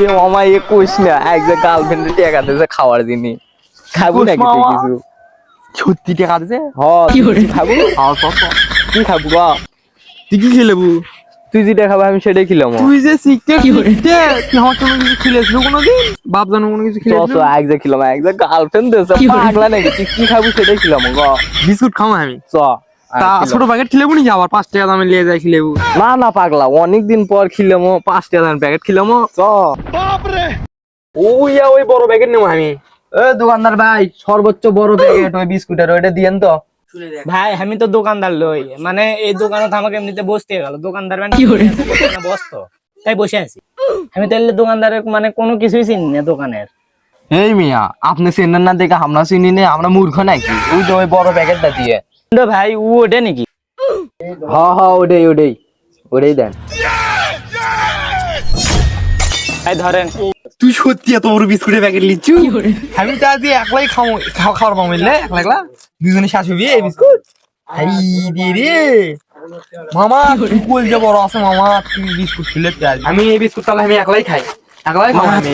এ মামা এ কইস না এক যে গার্লফ্রেন্ড টাকা দিয়েছে খাওয়ার দিনই খাবো নাকি তুই কিছু সত্যি টাকা দিছে হ তুই খাবো কি খাবো গা তুই কি খেলেবু তুই যেটা খাবো আমি সেটাই খেলাম তুই যে সিক্রেট তুই আমার কোনো কিছু খেলেছিল কোনোদিন বাপ জানো কোনো কিছু চ খেলেছিল এক যে খেলাম এক যে গার্লফ্রেন্ড দিয়েছে পাগলা নাকি তুই কি খাবো সেটাই খেলাম গা বিস্কুট খাও আমি চ তা ছোট প্যাকেট খেলেবু নাকি আবার 5 টাকা দামে নিয়ে যায় খেলেবু না না পাগলা অনেকদিন পর খেলাম 5 টাকা প্যাকেট খেলাম চ ওই বড় প্যাকেট নেবো আমি এ দোকানদার ভাই সর্বোচ্চ বড় প্যাকেট ওই বিস্কুটের ওইটা দিয়েন তো ভাই আমি তো দোকানদার লই মানে এই দোকানে তো আমাকে এমনিতে বসতে গেল দোকানদার মানে বসতো তাই বসে আছি আমি তাহলে দোকানদারের মানে কোনো কিছুই চিনি না দোকানের। এই মিয়া আপনি চেনেন না দেখে আমরা চিনি না আমরা মূর্খ নাকি ওই যে ওই বড় প্যাকেটটা দিয়ে কিন্তু ভাই ও ওটা নাকি ওটাই ওটাই ওটাই দেন ভাই ধরেন তুই সত্যি এত বড় বিস্কুটের প্যাকেট লিচ্ছু আমি তো আজ একলাই খাওয়ার পাবো বুঝলে একলা দুজনে শাশুড়ি এই বিস্কুট হাই দিয়ে রে মামা তুই কোল যে বড় আছে মামা তুই বিস্কুট খেলে আমি এই বিস্কুট তাহলে আমি একলাই খাই আমি